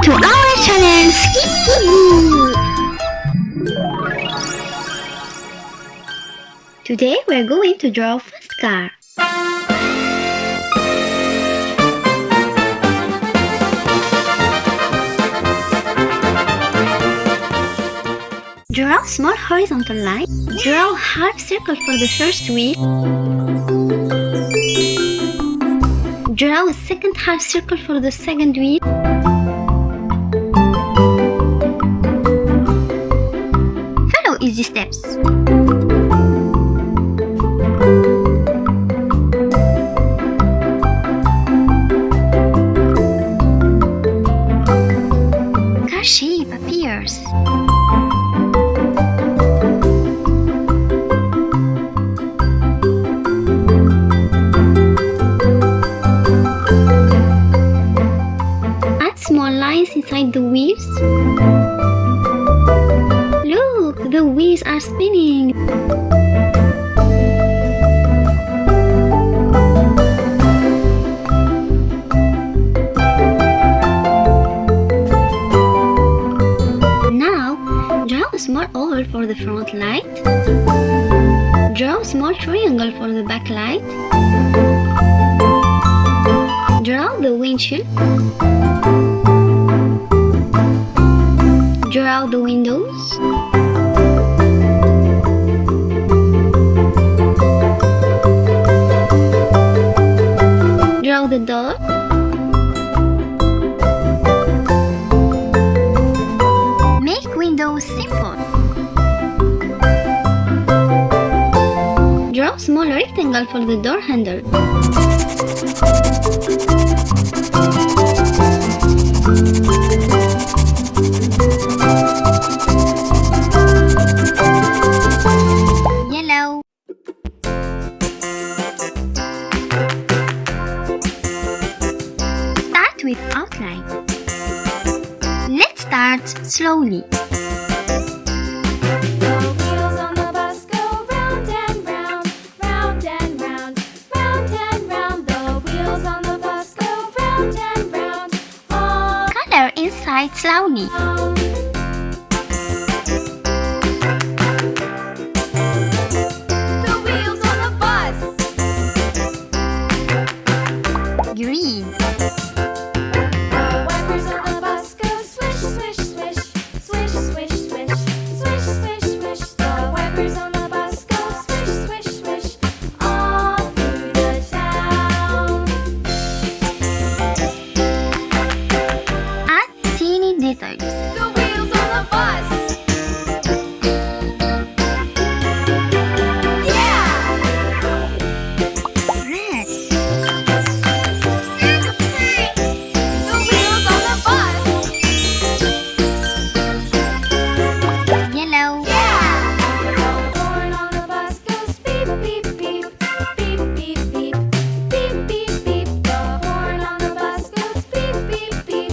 to our channel, Skip Kiddy! Today we're going to draw a fast car. Draw a small horizontal line. Draw a half circle for the first wheel. Draw a second half circle for the second wheel. Follow easy steps. Car shape appears. Small lines inside the wheels. Look, the wheels are spinning. Now, draw a small oval for the front light. Draw a small triangle for the back light. Draw the windshield. Draw the windows. Draw the door. Make windows simple. Draw a small rectangle for the door handle. Yellow. Start with outline. Let's start slowly. Color inside slowly. Green. The wipers on the bus go swish, swish, swish, swish, swish, swish, swish, swish, swish. The wipers on the bus go swish, swish, swish, all through the town. Add teeny details. The wheels on the bus. Red. Yellow. The horn on the bus goes beep, beep, beep, beep, beep, beep, beep, beep, beep. The horn on the bus goes beep, beep, beep,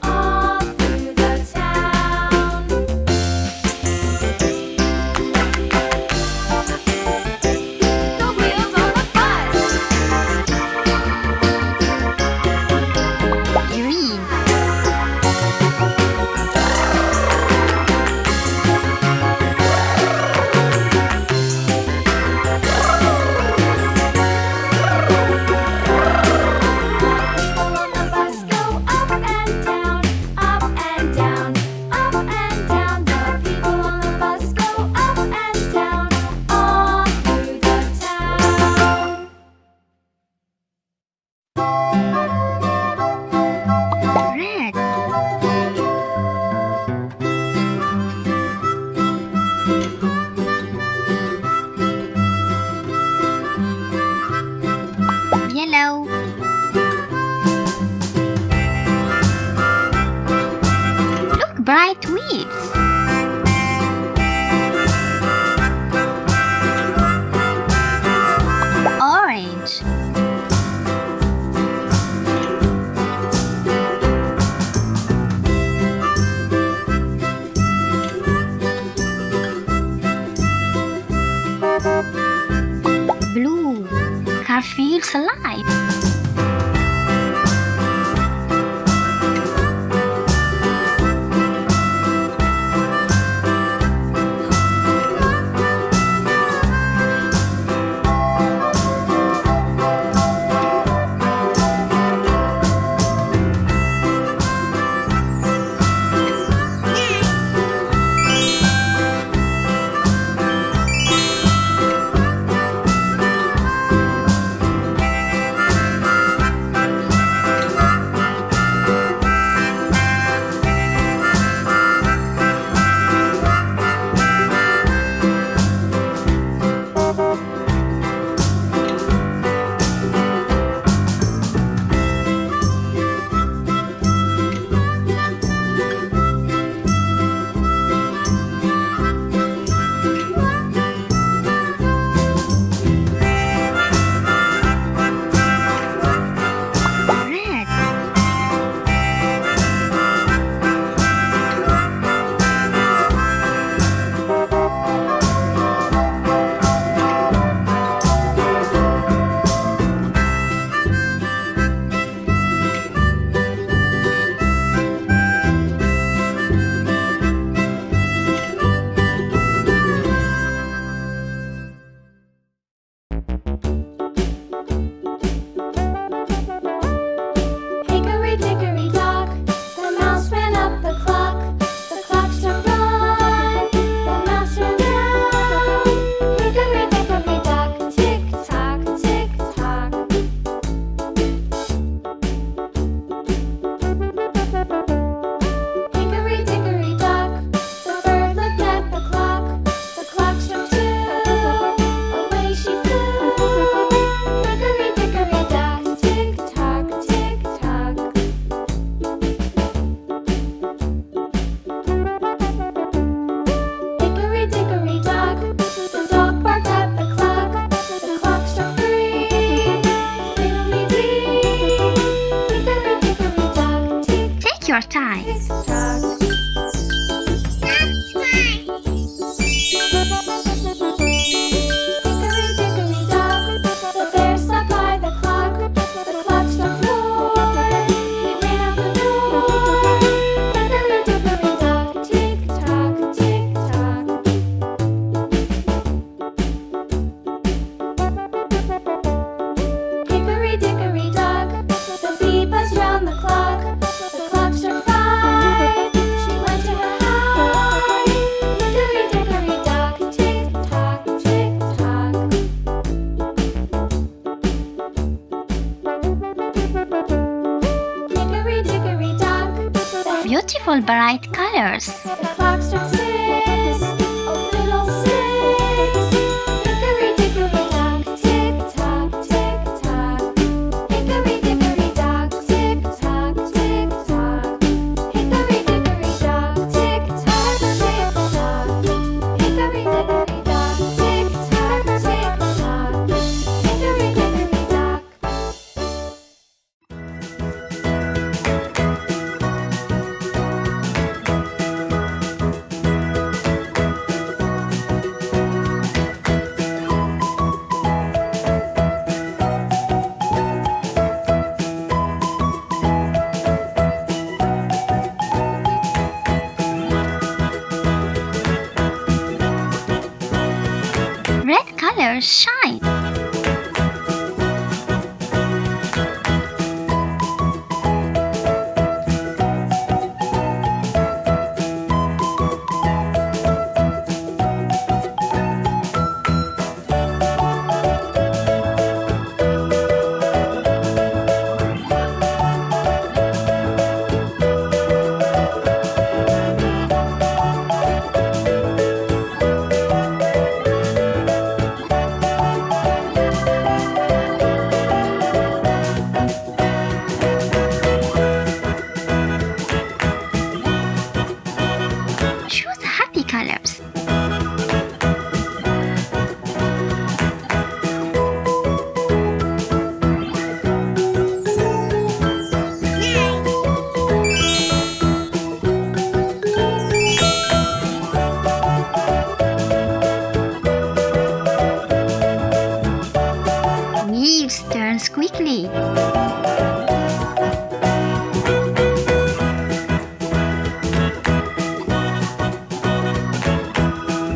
all through the town. The wheels on the bus. Green. People on the bus go up and down, up and down, up and down. The people on the bus go up and down, all through the town. Red. Yellow. Look, bright wheels. Orange. Blue. Car feels alive. your time. Tick-tock. Hickory-dickory-dock, the bear sat by the clock. The clock struck 4. He ran out the door. Hickory-dickory-dock, tick-tock, tick-tock. Hickory-dickory-dock, the bee buzzed round the clock. The clock struck 5. She went to her hive. Hickory-dickory-dock, tick-tock, tick-tock. Hickory-dickory-dock, Beautiful bright colors. the clock struck 6. Oh, fiddle 6. Hickory-dickory-dock, tick-tock, tick-tock. Hickory-dickory-dock, tick-tock, tick-tock. Hickory-dickory-dock, tick-tock, tick-tock. Hickory-dickory-dock, tick-tock, tick-tock. Hickory-dickory-dock. Red colors shine. Choose happy colors. Leaves turns quickly.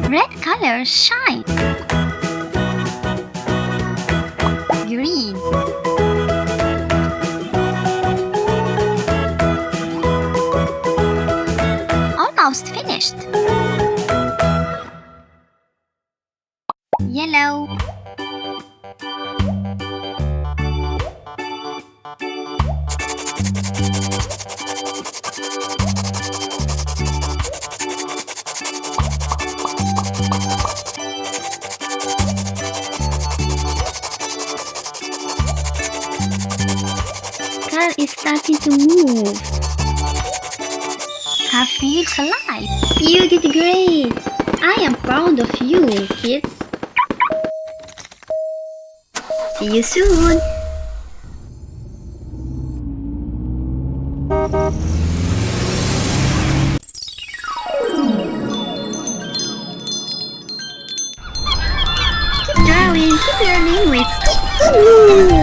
Red colors shine. Green. Almost finished. Yellow. Car is starting to move. Car feels alive. You did great. I am proud of you, kids. See you soon. Keep drawing, keep learning with Skip Kiddy.